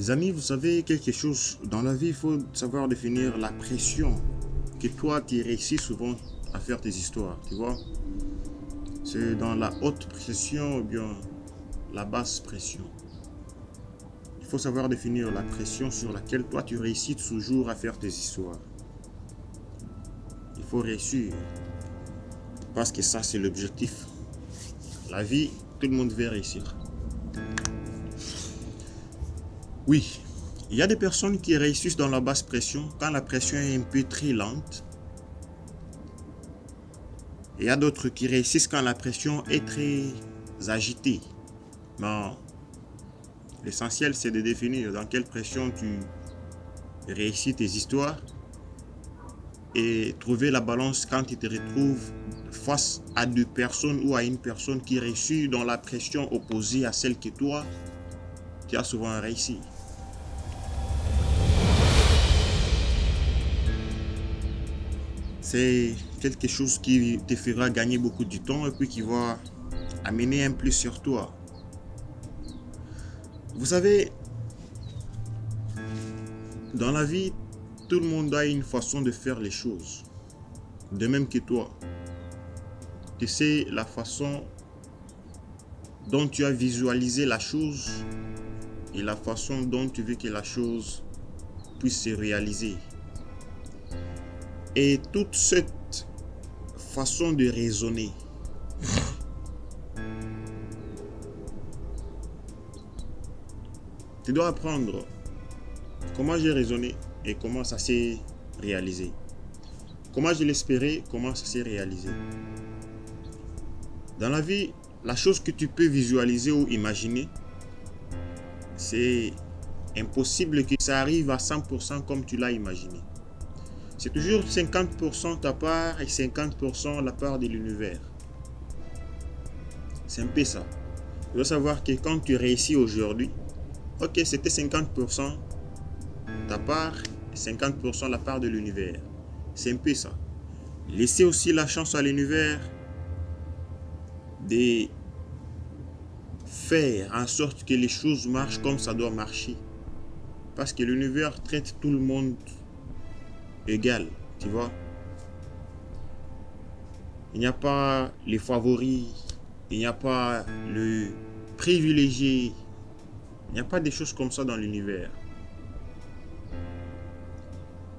Les amis, vous savez quelque chose, dans la vie, il faut savoir définir la pression que toi, tu réussis souvent à faire tes histoires, tu vois. C'est dans la haute pression ou bien la basse pression. Il faut savoir définir la pression sur laquelle toi, tu réussis toujours à faire tes histoires. Il faut réussir, parce que ça, c'est l'objectif. La vie, tout le monde veut réussir. Oui, il y a des personnes qui réussissent dans la basse pression quand la pression est un peu très lente. Il y a d'autres qui réussissent quand la pression est très agitée. Mais l'essentiel, c'est de définir dans quelle pression tu réussis tes histoires et trouver la balance quand tu te retrouves face à deux personnes ou à une personne qui réussit dans la pression opposée à celle que toi, tu as souvent réussi. C'est quelque chose qui te fera gagner beaucoup de temps et puis qui va amener un plus sur toi. Vous savez, dans la vie, tout le monde a une façon de faire les choses. De même que toi. Tu sais la façon dont tu as visualisé la chose et la façon dont tu veux que la chose puisse se réaliser. Et toute cette façon de raisonner tu dois apprendre comment j'ai raisonné et comment ça s'est réalisé. Comment je l'espérais, comment ça s'est réalisé. Dans la vie, la chose que tu peux visualiser ou imaginer, c'est impossible que ça arrive à 100% comme tu l'as imaginé. C'est toujours 50% ta part et 50% la part de l'univers. C'est un peu ça. Tu dois savoir que quand tu réussis aujourd'hui, ok, c'était 50% ta part et 50% la part de l'univers. C'est un peu ça. Laissez aussi la chance à l'univers de faire en sorte que les choses marchent comme ça doit marcher. Parce que l'univers traite tout le monde égal, tu vois. Il n'y a pas les favoris, il n'y a pas le privilégié, il n'y a pas des choses comme ça dans l'univers.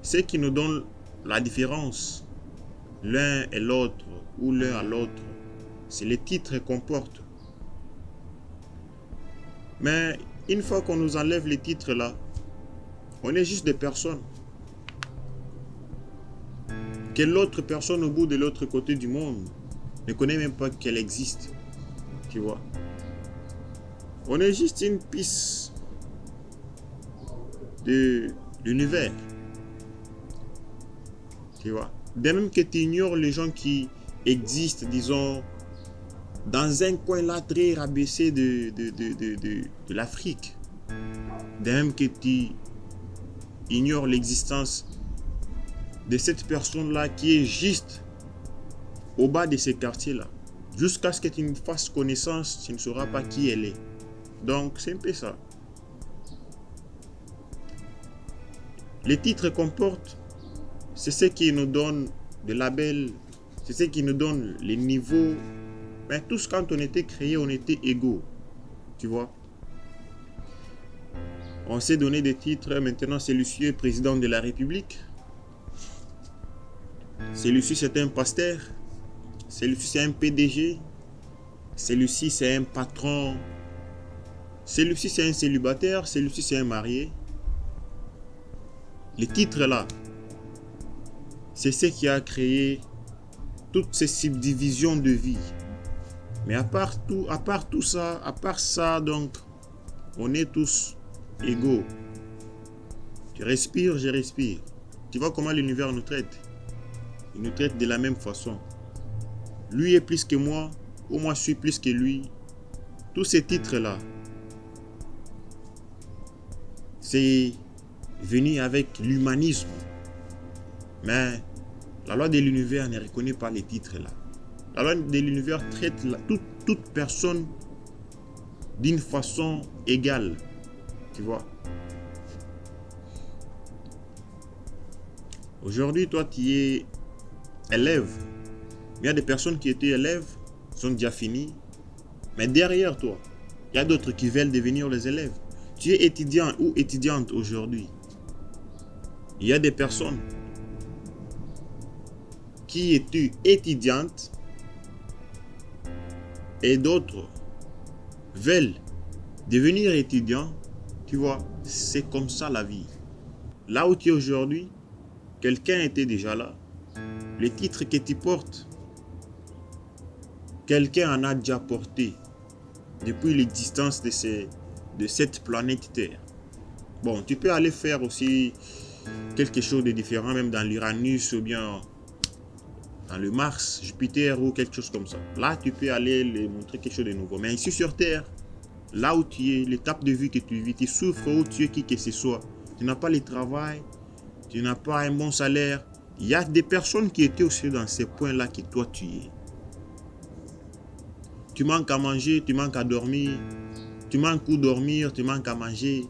Ce qui nous donne la différence, l'un et l'autre, ou l'un à l'autre, c'est les titres qu'on porte. Mais une fois qu'on nous enlève les titres là, on est juste des personnes. Que l'autre personne au bout de l'autre côté du monde ne connaît même pas qu'elle existe. Tu vois. On est juste une piste de l'univers. Tu vois. Dès même que tu ignores les gens qui existent, disons, dans un coin là très rabaissé de l'Afrique. Dès même que tu ignores l'existence de cette personne-là qui est juste au bas de ces quartiers-là. Jusqu'à ce que tu ne fasses connaissance, tu ne sauras pas qui elle est. Donc, c'est un peu ça. Les titres qu'on porte, c'est ce qui nous donne des labels, c'est ce qui nous donne les niveaux. Mais tous, quand on était créés, on était égaux. Tu vois. On s'est donné des titres. Maintenant, celui-ci est président de la République. Celui-ci, c'est un pasteur. Celui-ci, c'est un PDG. Celui-ci, c'est un patron. Celui-ci, c'est un célibataire. Celui-ci, c'est un marié. Les titres là, c'est ce qui a créé toutes ces subdivisions de vie. Mais à part tout ça, à part ça, donc, on est tous égaux. Tu respires, je respire. Tu vois comment l'univers nous traite? Il nous traite de la même façon. Lui est plus que moi, ou moi je suis plus que lui. Tous ces titres-là, c'est venu avec l'humanisme. Mais la loi de l'univers ne reconnaît pas les titres-là. La loi de l'univers traite toute personne d'une façon égale. Tu vois. Aujourd'hui, toi, tu es élève. Il y a des personnes qui étaient élèves, sont déjà finis. Mais derrière toi, il y a d'autres qui veulent devenir les élèves. Tu es étudiant ou étudiante aujourd'hui. Il y a des personnes qui étaient étudiantes et d'autres veulent devenir étudiants. Tu vois, c'est comme ça la vie. Là où tu es aujourd'hui, quelqu'un était déjà là. Le titre que tu portes, quelqu'un en a déjà porté depuis l'existence de cette planète Terre. Bon, tu peux aller faire aussi quelque chose de différent, même dans l'Uranus ou bien dans le Mars, Jupiter ou quelque chose comme ça. Là, tu peux aller les montrer quelque chose de nouveau. Mais ici sur Terre, là où tu es, l'étape de vie que tu vis, tu souffres où tu es qui que ce soit. Tu n'as pas le travail, tu n'as pas un bon salaire. Il y a des personnes qui étaient aussi dans ces points-là que toi tu es. Tu manques à manger, tu manques à dormir, tu manques où dormir, tu manques à manger.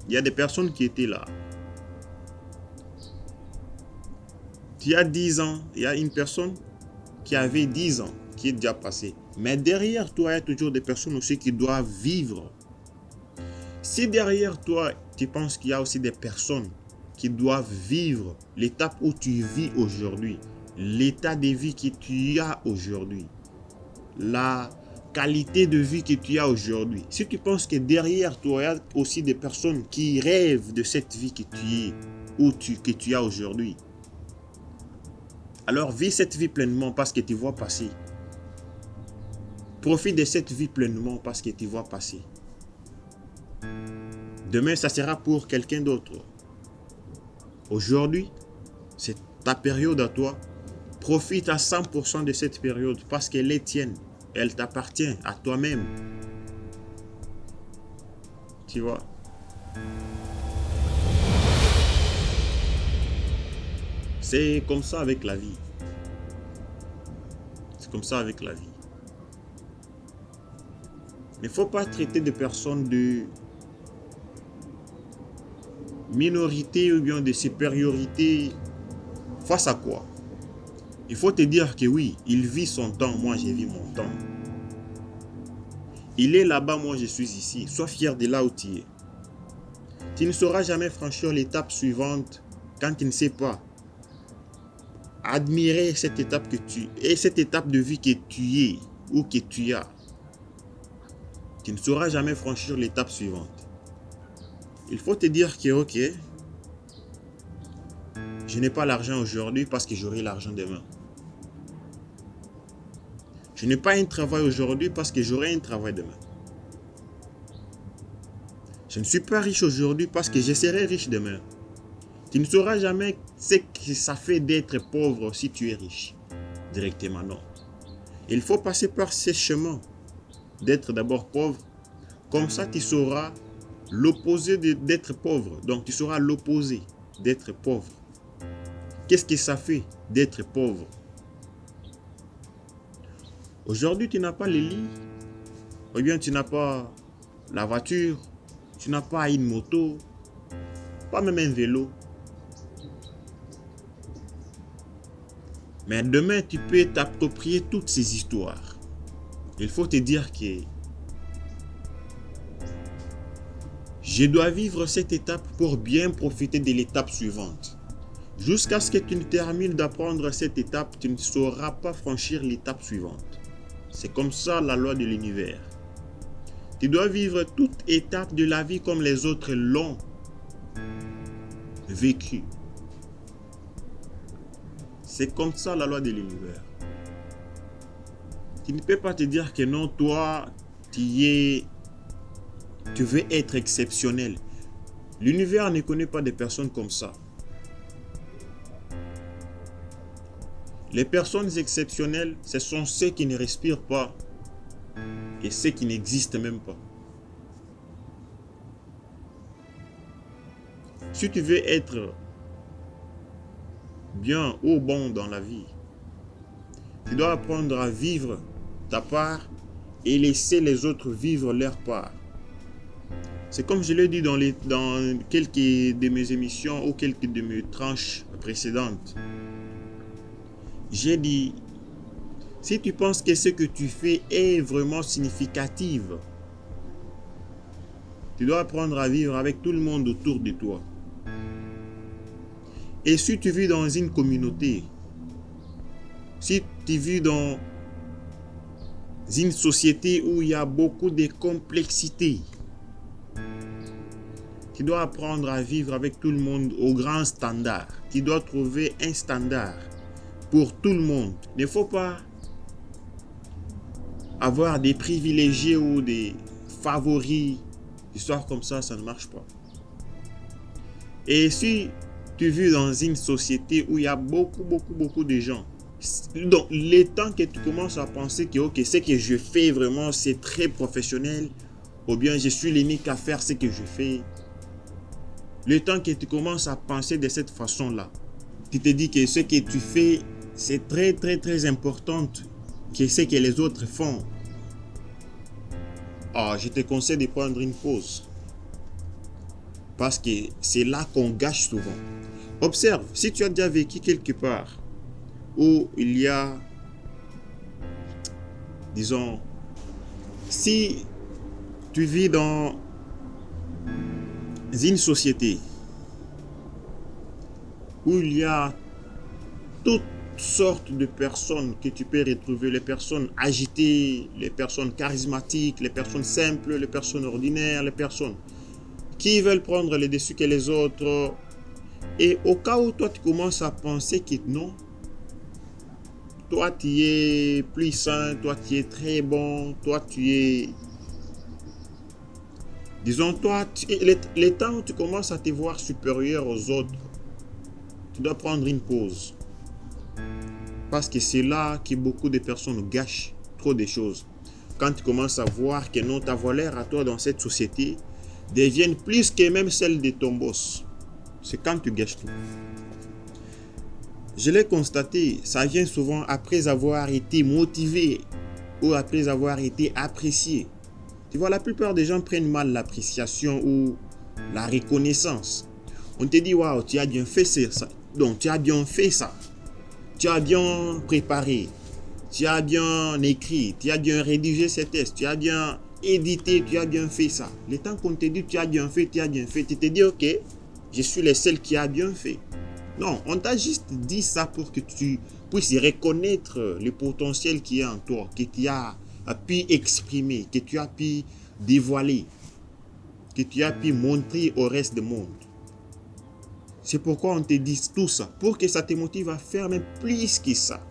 Il y a des personnes qui étaient là. Tu as 10 ans, il y a une personne qui avait 10 ans, qui est déjà passée. Mais derrière toi, il y a toujours des personnes aussi qui doivent vivre. Si derrière toi, tu penses qu'il y a aussi des personnes qui doivent vivre l'étape où tu vis aujourd'hui, l'état de vie que tu as aujourd'hui, la qualité de vie que tu as aujourd'hui. Si tu penses que derrière toi, il y a aussi des personnes qui rêvent de cette vie que tu es ou que tu as aujourd'hui, alors vis cette vie pleinement parce que tu vois passer. Profite de cette vie pleinement parce que tu vois passer. Demain, ça sera pour quelqu'un d'autre. Aujourd'hui, c'est ta période à toi. Profite à 100% de cette période parce qu'elle est tienne. Elle t'appartient à toi-même. Tu vois? C'est comme ça avec la vie. C'est comme ça avec la vie. Il ne faut pas traiter des personnes de minorité ou bien de supériorité. Face à quoi? Il faut te dire que oui, il vit son temps, moi j'ai vu mon temps. Il est là-bas, moi je suis ici. Sois fier de là où tu es. Tu ne sauras jamais franchir l'étape suivante quand tu ne sais pas admirer cette étape que tu es, cette étape de vie que tu es ou que tu as. Tu ne sauras jamais franchir l'étape suivante. Il faut te dire que ok, je n'ai pas l'argent aujourd'hui parce que j'aurai l'argent demain. Je n'ai pas un travail aujourd'hui parce que j'aurai un travail demain. Je ne suis pas riche aujourd'hui parce que je serai riche demain. Tu ne sauras jamais ce que ça fait d'être pauvre si tu es riche. Directement, non. Il faut passer par ces chemins d'être d'abord pauvre. Comme ça, tu sauras l'opposé d'être pauvre. Donc, tu sauras l'opposé d'être pauvre. Qu'est-ce que ça fait d'être pauvre? Aujourd'hui, tu n'as pas le lit. Ou bien tu n'as pas la voiture. Tu n'as pas une moto. Pas même un vélo. Mais demain, tu peux t'approprier toutes ces histoires. Il faut te dire que je dois vivre cette étape pour bien profiter de l'étape suivante. Jusqu'à ce que tu ne termines d'apprendre cette étape, tu ne sauras pas franchir l'étape suivante. C'est comme ça la loi de l'univers. Tu dois vivre toute étape de la vie comme les autres l'ont vécu. C'est comme ça la loi de l'univers. Tu ne peux pas te dire que non, toi, tu veux être exceptionnel. L'univers ne connaît pas des personnes comme ça. Les personnes exceptionnelles, ce sont ceux qui ne respirent pas et ceux qui n'existent même pas. Si tu veux être bien ou bon dans la vie, tu dois apprendre à vivre ta part et laisser les autres vivre leur part. C'est comme je l'ai dit dans quelques de mes émissions ou quelques de mes tranches précédentes. J'ai dit, si tu penses que ce que tu fais est vraiment significatif, tu dois apprendre à vivre avec tout le monde autour de toi. Et si tu vis dans une communauté, si tu vis dans une société où il y a beaucoup de complexité, tu dois apprendre à vivre avec tout le monde au grand standard. Tu dois trouver un standard pour tout le monde. Il ne faut pas avoir des privilégiés ou des favoris. Histoire comme ça ne marche pas. Et si tu vis dans une société où il y a beaucoup de gens, donc le temps que tu commences à penser que ok, ce que je fais vraiment c'est très professionnel, ou bien je suis l'unique à faire ce que je fais, le temps que tu commences à penser de cette façon-là, tu te dis que ce que tu fais c'est très important que ce que les autres font. Je te conseille de prendre une pause. Parce que c'est là qu'on gâche souvent. Observe, si tu as déjà vécu quelque part où il y a, disons, si tu vis dans une société où il y a toutes sortes de personnes que tu peux retrouver, les personnes agitées, les personnes charismatiques, les personnes simples, les personnes ordinaires, les personnes qui veulent prendre les dessus que les autres. Et au cas où toi tu commences à penser que non, toi tu es plus sain, toi tu es très bon, toi tu es, disons toi, les temps où tu commences à te voir supérieur aux autres, tu dois prendre une pause. Parce que c'est là que beaucoup de personnes gâchent trop de choses. Quand tu commences à voir que non, ta valeur à toi dans cette société deviennent plus que même celle de ton boss. C'est quand tu gâches tout. Je l'ai constaté, ça vient souvent après avoir été motivé ou après avoir été apprécié. Tu vois, la plupart des gens prennent mal l'appréciation ou la reconnaissance. On te dit, waouh, tu as bien fait ça. Donc, tu as bien fait ça. Tu as bien préparé. Tu as bien écrit. Tu as bien rédigé ces tests. Tu as bien édité. Tu as bien fait ça. Le temps qu'on te dit, tu as bien fait, tu te dis, ok, je suis le seul qui a bien fait. Non, on t'a juste dit ça pour que tu puisses reconnaître le potentiel qui est en toi, que tu as pu exprimer, que tu as pu dévoiler, que tu as pu montrer au reste du monde. C'est pourquoi on te dit tout ça, pour que ça te motive à faire même plus que ça.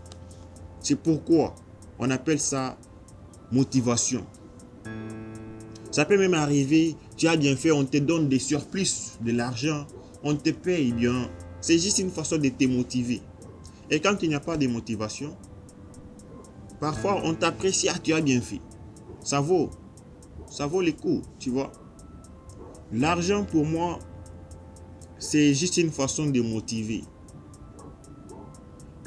C'est pourquoi on appelle ça motivation. Ça peut même arriver, tu as bien fait, on te donne des surplus de l'argent, on te paye bien. C'est juste une façon de te motiver. Et quand il n'y a pas de motivation, parfois on t'apprécie, tu as bien fait. Ça vaut le coup, tu vois. L'argent pour moi, c'est juste une façon de motiver.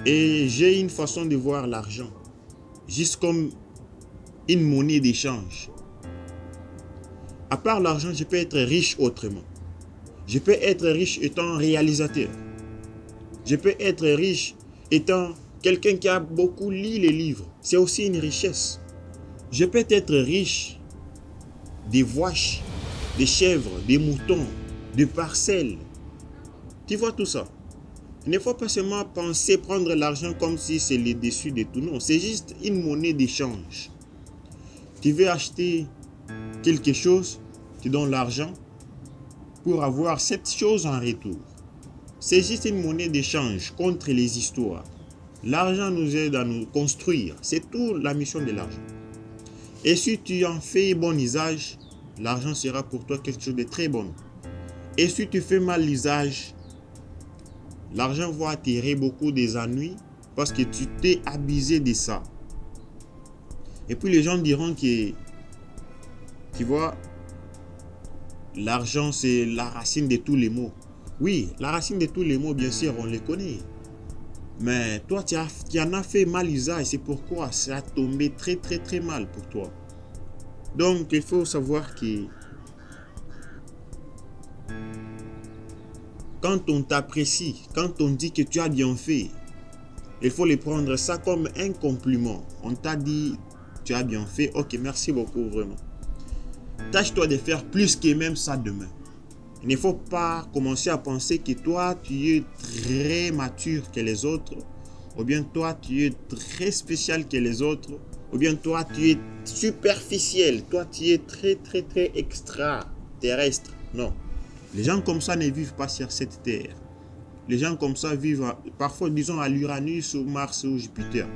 Et j'ai une façon de voir l'argent, juste comme une monnaie d'échange. À part l'argent, je peux être riche autrement. Je peux être riche étant réalisateur. Je peux être riche étant quelqu'un qui a beaucoup lu les livres. C'est aussi une richesse. Je peux être riche des vaches, des chèvres, des moutons, des parcelles. Tu vois tout ça. Il ne faut pas seulement penser prendre l'argent comme si c'est le dessus de tout. Non, c'est juste une monnaie d'échange. Tu veux acheter quelque chose, tu donnes l'argent pour avoir cette chose en retour. C'est juste une monnaie d'échange contre les histoires. L'argent nous aide à nous construire. C'est tout la mission de l'argent. Et si tu en fais bon usage, l'argent sera pour toi quelque chose de très bon. Et si tu fais mal l'usage, l'argent va attirer beaucoup des ennuis parce que tu t'es abusé de ça. Et puis les gens diront que, tu vois, l'argent c'est la racine de tous les maux. Oui, la racine de tous les maux, bien sûr, on les connaît. Mais toi, tu en as fait mal usage. C'est pourquoi ça a tombé très mal pour toi. Donc, il faut savoir que Quand on t'apprécie, quand on dit que tu as bien fait, il faut les prendre ça comme un compliment. On t'a dit, tu as bien fait, ok, merci beaucoup vraiment. Tâche-toi de faire plus que même ça demain. Il ne faut pas commencer à penser que toi, tu es très mature que les autres, ou bien toi, tu es très spécial que les autres, ou bien toi, tu es superficiel, toi, tu es très, très, très extraterrestre. Non. Les gens comme ça ne vivent pas sur cette terre. Les gens comme ça vivent parfois, disons, à l'Uranus, ou Mars ou Jupiter.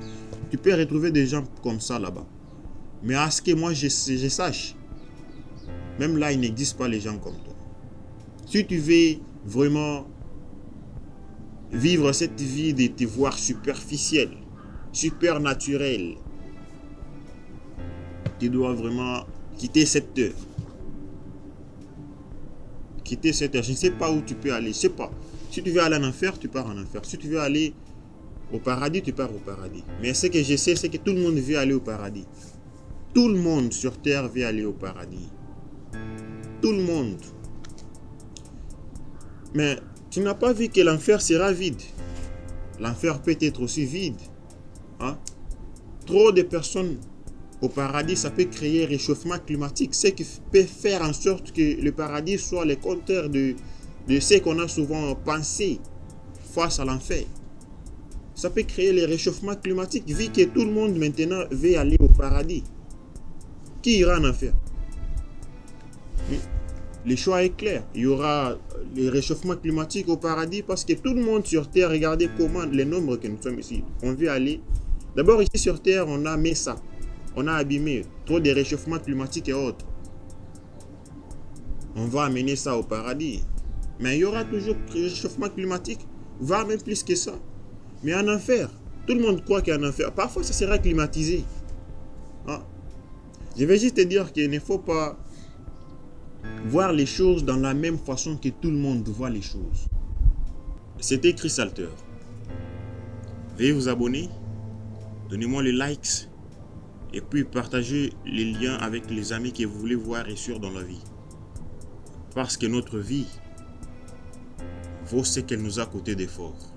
Tu peux retrouver des gens comme ça là-bas. Mais à ce que moi je sache, même là, il n'existe pas les gens comme toi. Si tu veux vraiment vivre cette vie de te voir superficiel, super naturel, tu dois vraiment quitter cette terre. Quitter cette terre. Je ne sais pas où tu peux aller. Je ne sais pas. Si tu veux aller en enfer, tu pars en enfer. Si tu veux aller au paradis, tu pars au paradis. Mais ce que je sais, c'est que tout le monde veut aller au paradis. Tout le monde sur terre veut aller au paradis. Tout le monde. Mais tu n'as pas vu que l'enfer sera vide. L'enfer peut être aussi vide. Hein? Trop de personnes au paradis, ça peut créer un réchauffement climatique. Ce qui peut faire en sorte que le paradis soit le contraire de ce qu'on a souvent pensé face à l'enfer. Ça peut créer le réchauffement climatique vu que tout le monde maintenant veut aller au paradis. Qui ira en enfer? Le choix est clair. Il y aura le réchauffement climatique au paradis parce que tout le monde sur Terre, regardez comment les nombres que nous sommes ici. On veut aller. D'abord ici sur Terre, on a mis ça. On a abîmé trop de réchauffement climatique et autres. On va amener ça au paradis. Mais il y aura toujours réchauffement climatique, voire même plus que ça. Mais en enfer, tout le monde croit qu'il y a un enfer. Parfois, ça sera climatisé. Hein? Je vais juste te dire qu'il ne faut pas voir les choses dans la même façon que tout le monde voit les choses. C'était Chris Alter. Veuillez vous abonner, donnez-moi les likes et puis partagez les liens avec les amis que vous voulez voir réussir dans la vie. Parce que notre vie vaut ce qu'elle nous a coûté d'efforts.